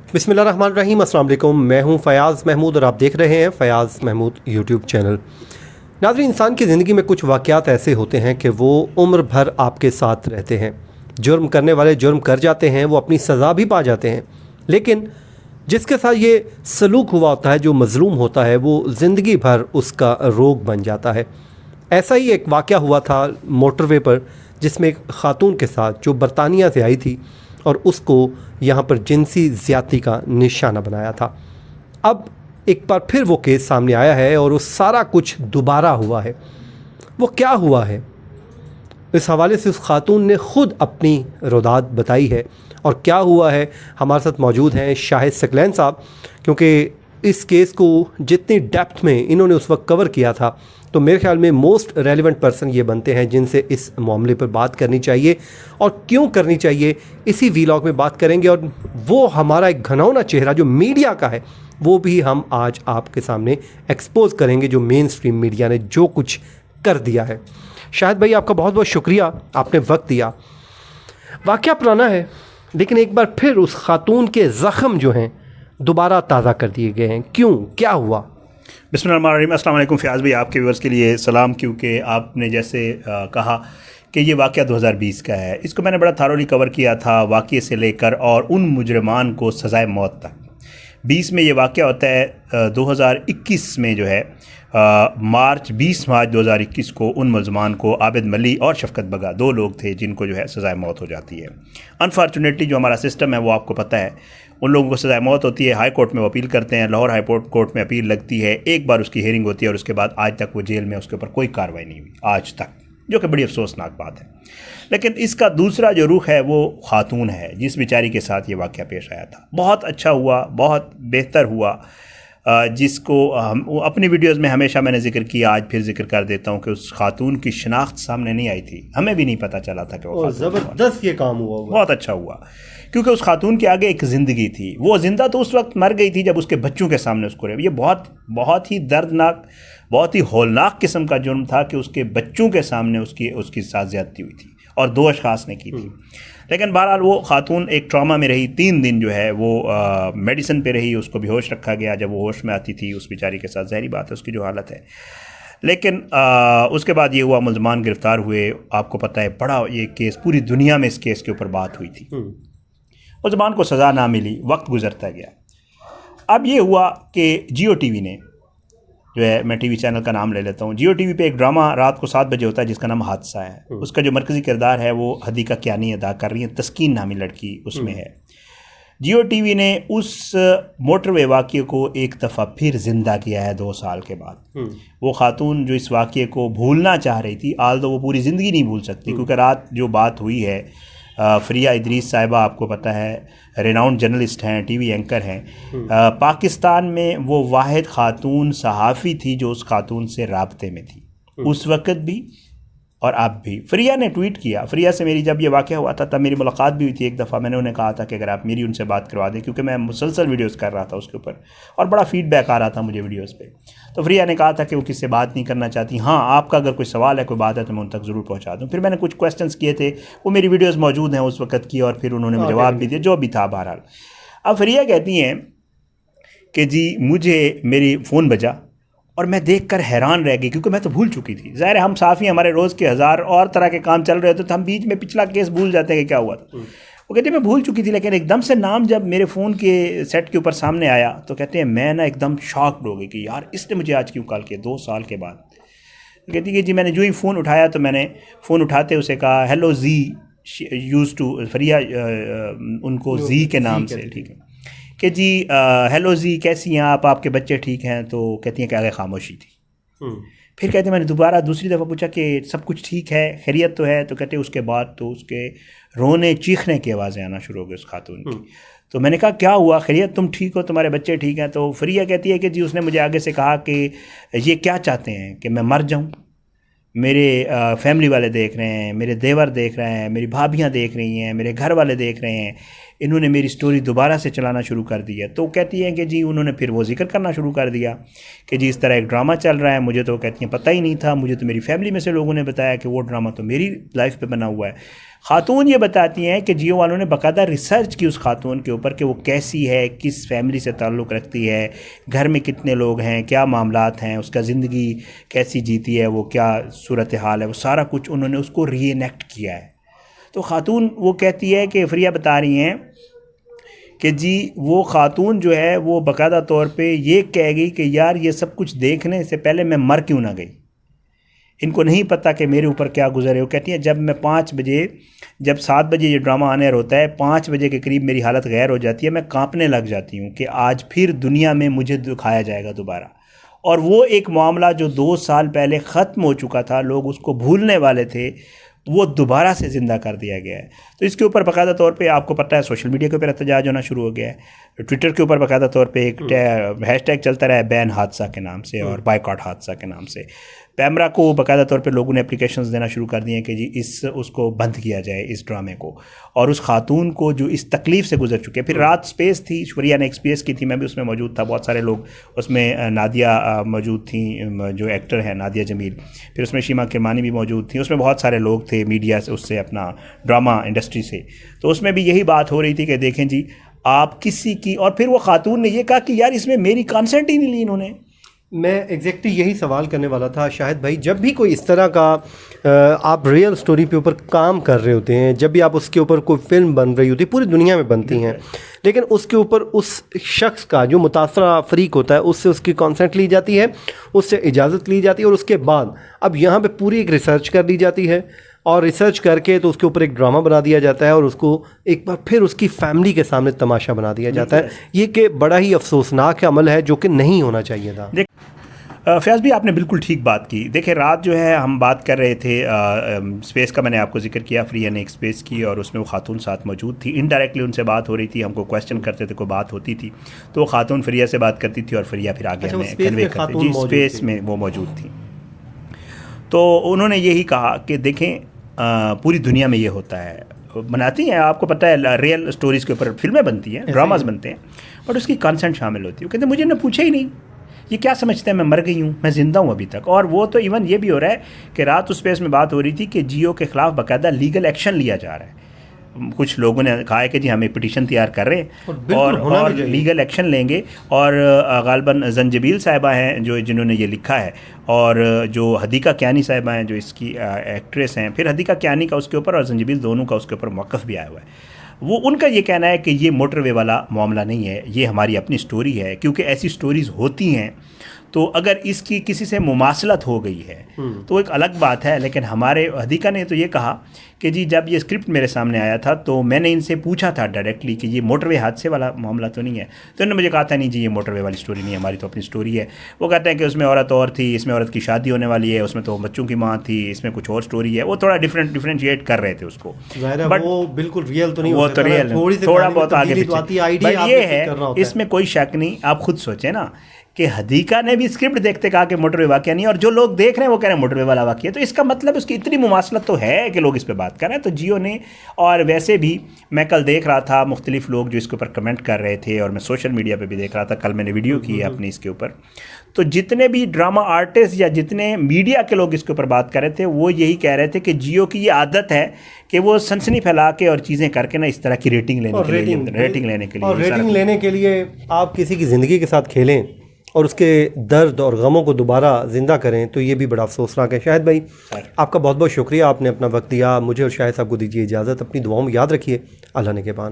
बिस्मिल्लाहिर्रहमानिर्रहीम, अस्सलाम वालेकुम। मैं हूं फ़याज़ महमूद और आप देख रहे हैं फ़याज़ महमूद यूट्यूब चैनल। नाज़रीन, इंसान की ज़िंदगी में कुछ वाक़यात ऐसे होते हैं कि वो उम्र भर आपके साथ रहते हैं। जुर्म करने वाले जुर्म कर जाते हैं, वो अपनी सज़ा भी पा जाते हैं, लेकिन जिसके साथ ये सलूक हुआ होता है, जो मज़लूम होता है, वो ज़िंदगी भर उसका रोग बन जाता है। ऐसा ही एक वाक़या हुआ था मोटरवे पर, जिसमें एक ख़ातून के साथ जो बरतानिया से आई थी और उसको यहाँ पर जिनसी ज़्यादती का निशाना बनाया था। अब एक बार फिर वो केस सामने आया है और वो सारा कुछ दोबारा हुआ है। वो क्या हुआ है, इस हवाले से उस खातून ने ख़ुद अपनी रुदात बताई है। और क्या हुआ है, हमारे साथ मौजूद हैं शाहिद सकलैन साहब, क्योंकि इस केस को जितनी डेप्थ में इन्होंने उस वक्त कवर किया था, तो मेरे ख्याल में मोस्ट रेलिवेंट पर्सन ये बनते हैं जिनसे इस मामले पर बात करनी चाहिए। और क्यों करनी चाहिए, इसी वीलॉग में बात करेंगे। और वो हमारा एक घनौना चेहरा जो मीडिया का है, वो भी हम आज आपके सामने एक्सपोज करेंगे, जो मेन स्ट्रीम मीडिया ने जो कुछ कर दिया है। शाहिद भाई, आपका बहुत बहुत शुक्रिया, आपने वक्त दिया। वाक़या पुराना है, लेकिन एक बार फिर उस खातून के ज़ख्म जो हैं दोबारा ताज़ा कर दिए गए हैं। क्यों, क्या हुआ? बिस्मिल्लाहिर्रहमानिर्रहीम। अस्सलाम वालेकुम फ़याज़ भाई, आपके व्यूअर्स के लिए सलाम। क्योंकि आपने जैसे कहा कि ये वाक़या 2020 का है, इसको मैंने बड़ा थारोली कवर किया था, वाक़ये से लेकर और उन मुजरमान को सज़ाए मौत तक। 20 में ये वाक़या होता है। 2021 में जो है मार्च 20 मार्च 2021 को उन मुलज़मान को आबिद मली और शफ़क़त बगा, दो लोग थे जिनको जो है सज़ाए मौत हो जाती है। अनफॉर्चुनेटली जो हमारा सिस्टम है वो आपको पता है, उन लोगों को सज़ाए मौत होती है, हाई कोर्ट में वो अपील करते हैं, लाहौर हाई कोर्ट में अपील लगती है, एक बार उसकी हियरिंग होती है और उसके बाद आज तक वो जेल में, उसके ऊपर कोई कार्रवाई नहीं हुई आज तक, जो कि बड़ी अफसोसनाक बात है। लेकिन इसका दूसरा जो रुख है वो ख़ातून है जिस बेचारी के साथ ये वाक़या पेश आया था। बहुत अच्छा हुआ, बहुत बेहतर हुआ, जिसको हम अपनी वीडियोज़ में हमेशा मैंने जिक्र किया, आज फिर जिक्र कर देता हूँ कि उस खातून की शनाख्त सामने नहीं आई थी, हमें भी नहीं पता चला था कि वो ज़बरदस्त ये काम हुआ। बहुत अच्छा हुआ, क्योंकि उस खातून के आगे एक ज़िंदगी थी। वो ज़िंदा तो उस वक्त मर गई थी जब उसके बच्चों के सामने उसको ये बहुत ही दर्दनाक, बहुत ही हौलनाक किस्म का जुर्म था कि उसके बच्चों के सामने उसकी साथ ज़्यादती हुई थी और दो अशख़ास ने की थी। लेकिन बहरहाल वो खातून एक ट्रॉमा में रही, 3 दिन जो है वो मेडिसिन पे रही, उसको बेहोश रखा गया। जब वो होश में आती थी उस बेचारी के साथ, ज़ाहिर बात है उसकी जो हालत है। लेकिन उसके बाद ये हुआ, मुलज़मान गिरफ़्तार हुए। आपको पता है बड़ा ये केस, पूरी दुनिया में इस केस के ऊपर बात हुई थी। मुलज़मान को सज़ा ना मिली, वक्त गुजरता गया। अब ये हुआ कि जियो टीवी ने जो है, मैं टीवी चैनल का नाम ले लेता हूँ, जियो टीवी पे एक ड्रामा रात को 7 बजे होता है जिसका नाम हादसा है। उसका जो मरकज़ी किरदार है वो हदीका कियानी अदा कर रही है, तस्कीन नामी लड़की उसमें है। जियो टीवी ने उस मोटरवे वाक़ये को एक दफ़ा फिर ज़िंदा किया है 2 साल के बाद। वो खातून जो इस वाक़ये को भूलना चाह रही थी, आल्दो वो पूरी ज़िंदगी नहीं भूल सकती, क्योंकि रात जो बात हुई है, फ़रिया इदरीस साहिबा आपको पता है रेनाउंड जर्नलिस्ट हैं, टीवी एंकर हैं। पाकिस्तान में वो वाहिद खातून सहाफ़ी थी जो उस खातून से राब्ते में थी, उस वक़्त भी और अब भी। फ़रिया ने ट्वीट किया, फ़रिया से मेरी जब ये वाक़या हुआ था तब मेरी मुलाकात भी हुई थी एक दफ़ा। मैंने उन्हें कहा था कि अगर आप मेरी उनसे बात करवा दें, क्योंकि मैं मुसलसल वीडियोज़ कर रहा था उसके ऊपर और बड़ा फ़ीडबैक आ रहा था मुझे वीडियोज़ पे। तो फ़रिया ने कहा था कि वो किससे बात नहीं करना चाहती, हाँ आपका अगर कोई सवाल है, कोई बात है तो मैं उन तक ज़रूर पहुँचा दूँ। फिर मैंने कुछ क्वेश्चंस किए थे, वो मेरी वीडियोज़ मौजूद हैं उस वक़्त की, और फिर उन्होंने मुझे जवाब भी दिया जो भी था। बहरहाल अब फ़रिया कहती हैं कि जी मुझे मेरी फ़ोन बजा और मैं देखकर हैरान रह गई, क्योंकि मैं तो भूल चुकी थी। ज़ाहिर हम साफ़ी, हमारे रोज़ के हज़ार और तरह के काम चल रहे थे, तो हम बीच में पिछला केस भूल जाते हैं कि क्या हुआ था। वो कहते हैं मैं भूल चुकी थी, लेकिन एकदम से नाम जब मेरे फ़ोन के सेट के ऊपर सामने आया तो कहते हैं मैं ना एकदम शॉक्ड हो गई कि यार इसने मुझे आज क्यों कॉल किया 2 साल के बाद। तो कहती है कि जी मैंने जो ही फ़ोन उठाया तो मैंने फ़ोन उठाते उसे कहा हेलो जी, यूज़ टू फ़रिया उनको जी के नाम से, ठीक है, कि जी हेलो जी कैसी हैं आप, आपके बच्चे ठीक हैं? तो कहती हैं कि आगे खामोशी थी। फिर कहते हैं मैंने दोबारा दूसरी दफ़ा पूछा कि सब कुछ ठीक है, खैरियत तो है? तो कहते हैं उसके बाद तो उसके रोने चीखने की आवाज़ें आना शुरू हो गई उस खातून की। तो मैंने कहा क्या हुआ, खैरियत, तुम ठीक हो, तुम्हारे बच्चे ठीक हैं? तो फ़रिया कहती है कि जी उसने मुझे आगे से कहा कि ये क्या चाहते हैं कि मैं मर जाऊँ? मेरे फैमिली वाले देख रहे हैं, मेरे देवर देख रहे हैं, मेरी भाभियाँ देख रही हैं, मेरे घर वाले देख रहे हैं انہوں نے میری سٹوری دوبارہ سے چلانا شروع کر دی ہے. تو کہتی ہیں کہ جی انہوں نے پھر وہ ذکر کرنا شروع کر دیا کہ جی اس طرح ایک ڈرامہ چل رہا ہے. مجھے تو کہتی ہیں پتہ ہی نہیں تھا, مجھے تو میری فیملی میں سے لوگوں نے بتایا کہ وہ ڈرامہ تو میری لائف پہ بنا ہوا ہے. خاتون یہ بتاتی ہیں کہ جیو والوں نے باقاعدہ ریسرچ کی اس خاتون کے اوپر کہ وہ کیسی ہے, کس فیملی سے تعلق رکھتی ہے, گھر میں کتنے لوگ ہیں, کیا معاملات ہیں, اس کا زندگی کیسی جیتی ہے, وہ کیا صورتحال ہے, وہ سارا کچھ انہوں نے اس کو ری انیکٹ کیا ہے. تو خاتون وہ کہتی ہے کہ فریہ بتا رہی ہیں کہ جی وہ خاتون جو ہے وہ باقاعدہ طور پہ یہ کہے گی کہ یار یہ سب کچھ دیکھنے سے پہلے میں مر کیوں نہ گئی, ان کو نہیں پتہ کہ میرے اوپر کیا گزرے. وہ کہتی ہیں جب میں 7 بجے یہ ڈرامہ آنے ہوتا ہے, 5 بجے کے قریب میری حالت غیر ہو جاتی ہے, میں کانپنے لگ جاتی ہوں کہ آج پھر دنیا میں مجھے دکھایا جائے گا دوبارہ. اور وہ ایک معاملہ جو 2 سال پہلے ختم ہو چکا تھا, لوگ اس کو بھولنے والے تھے, وہ دوبارہ سے زندہ کر دیا گیا ہے. تو اس کے اوپر باقاعدہ طور پہ آپ کو پتہ ہے سوشل میڈیا کے اوپر احتجاج ہونا شروع ہو گیا ہے. ٹویٹر کے اوپر باقاعدہ طور پہ ایک ہیش ٹیگ چلتا رہا ہے بین حادثہ کے نام سے اور بائیکاٹ حادثہ کے نام سے. پیمرا کو باقاعدہ طور پہ لوگوں نے اپلیکیشنز دینا شروع کر دیے ہیں کہ جی اس کو بند کیا جائے اس ڈرامے کو, اور اس خاتون کو جو اس تکلیف سے گزر چکے. پھر رات اسپیس تھی, فریہ نے ایک اسپیس کی تھی, میں بھی اس میں موجود تھا, بہت سارے لوگ اس میں, نادیہ موجود تھیں جو ایکٹر ہیں نادیہ جمیل, پھر اس میں شیما کرمانی بھی موجود تھیں, اس میں بہت سارے لوگ تھے میڈیا سے, اس سے اپنا ڈرامہ انڈسٹری سے. تو اس میں بھی یہی بات ہو رہی تھی کہ دیکھیں جی آپ کسی کی, اور پھر وہ خاتون نے یہ کہا کہ یار اس میں میری کانسنٹ ہی نہیں لی انہوں نے. میں ایگزیکٹلی یہی سوال کرنے والا تھا شاہد بھائی, جب بھی کوئی اس طرح کا آپ ریئل سٹوری پہ اوپر کام کر رہے ہوتے ہیں, جب بھی آپ اس کے اوپر کوئی فلم بن رہی ہوتی ہے, پوری دنیا میں بنتی ہیں, لیکن اس کے اوپر اس شخص کا جو متاثرہ فریق ہوتا ہے اس سے اس کی کانسنٹ لی جاتی ہے, اس سے اجازت لی جاتی ہے, اور اس کے بعد اب یہاں پہ پوری ایک ریسرچ کر لی جاتی ہے, اور ریسرچ کر کے تو اس کے اوپر ایک ڈرامہ بنا دیا جاتا ہے, اور اس کو ایک بار پھر اس کی فیملی کے سامنے تماشا بنا دیا جاتا ہے. یہ کہ بڑا ہی افسوسناک عمل ہے جو کہ نہیں ہونا چاہیے تھا. فیاض بھی آپ نے بالکل ٹھیک بات کی. دیکھیں رات جو ہے ہم بات کر رہے تھے اسپیس کا, میں نے آپ کو ذکر کیا, فریہ نے ایک اسپیس کی اور اس میں وہ خاتون ساتھ موجود تھی, انڈائریکٹلی ان سے بات ہو رہی تھی, ہم کو کویسچن کرتے تھے, کوئی بات ہوتی تھی تو وہ خاتون فریہ سے بات کرتی تھی اور فریہ پھر آگے ہمیں کنوے کرتی. جی اسپیس میں وہ موجود تھی. تو انہوں نے یہی کہا کہ دیکھیں پوری دنیا میں یہ ہوتا ہے, بناتی ہیں, آپ کو پتہ ہے ریئل اسٹوریز کے اوپر فلمیں بنتی ہیں, ڈراماز بنتے ہیں, بٹ اس کی کانسنٹ شامل ہوتی ہے. وہ کہتے ہیں مجھے نے پوچھا ہی نہیں, یہ کیا سمجھتے ہیں میں مر گئی ہوں, میں زندہ ہوں ابھی تک. اور وہ تو ایون یہ بھی ہو رہا ہے کہ رات اس اسپیس میں بات ہو رہی تھی کہ جیو کے خلاف باقاعدہ لیگل ایکشن لیا جا رہا ہے. کچھ لوگوں نے کہا ہے کہ جی ہم ایک پٹیشن تیار کر رہے ہیں اور لیگل ایکشن لیں گے. اور غالباً زنجبیل صاحبہ ہیں جنہوں نے یہ لکھا ہے, اور جو حدیقہ کیانی صاحبہ ہیں جو اس کی ایکٹریس ہیں, پھر حدیقہ کیانی کا اس کے اوپر اور زنجبیل دونوں کا اس کے اوپر موقف بھی آیا ہوا ہے. وہ ان کا یہ کہنا ہے کہ یہ موٹر وے والا معاملہ نہیں ہے, یہ ہماری اپنی سٹوری ہے, کیونکہ ایسی سٹوریز ہوتی ہیں تو اگر اس کی کسی سے مماثلت ہو گئی ہے تو ایک الگ بات ہے. لیکن ہمارے حدیقہ نے تو یہ کہا کہ جی جب یہ اسکرپٹ میرے سامنے آیا تھا تو میں نے ان سے پوچھا تھا ڈائریکٹلی کہ یہ موٹر وے حادثے والا معاملہ تو نہیں ہے, تو انہوں نے مجھے کہا تھا نہیں جی یہ موٹر وے والی سٹوری نہیں ہے, ہماری تو اپنی سٹوری ہے. وہ کہتے ہیں کہ اس میں عورت اور تھی, اس میں عورت کی شادی ہونے والی ہے, اس میں تو بچوں کی ماں تھی, اس میں کچھ اور سٹوری ہے. وہ تھوڑا ڈفرینشیٹ کر رہے تھے اس کو, بٹ وہ بالکل ریئل تو نہیں, وہ تو ریئل تھوڑا بہت آگے پیچھے. بٹ یہ ہے اس میں کوئی شک نہیں. آپ خود سوچیں نا کہ حدیقہ نے بھی اسکرپٹ دیکھتے کہا کہ موٹر وے واقعہ نہیں, اور جو لوگ دیکھ رہے ہیں وہ کہہ رہے ہیں موٹر وے والا واقعہ. تو اس کا مطلب اس کی اتنی مماثلت تو ہے کہ لوگ اس پہ بات کر رہے ہیں. تو جیو نے, اور ویسے بھی میں کل دیکھ رہا تھا مختلف لوگ جو اس کے اوپر کمنٹ کر رہے تھے, اور میں سوشل میڈیا پہ بھی دیکھ رہا تھا, کل میں نے ویڈیو کی ہے اپنی اس کے اوپر, تو جتنے بھی ڈرامہ آرٹسٹ یا جتنے میڈیا کے لوگ اس کے اوپر بات کر رہے تھے وہ یہی کہہ رہے تھے کہ جیو کی یہ عادت ہے کہ وہ سنسنی پھیلا کے اور چیزیں کر کے نا اس طرح کی ریٹنگ لینے کے لیے آپ کسی کی زندگی کے ساتھ کھیلیں اور اس کے درد اور غموں کو دوبارہ زندہ کریں, تو یہ بھی بڑا افسوسناک ہے. شاہد بھائی آپ کا بہت بہت شکریہ, آپ نے اپنا وقت دیا. مجھے اور شاہد صاحب کو دیجیے اجازت, اپنی دعاؤں میں یاد رکھیے. اللہ نگہبان.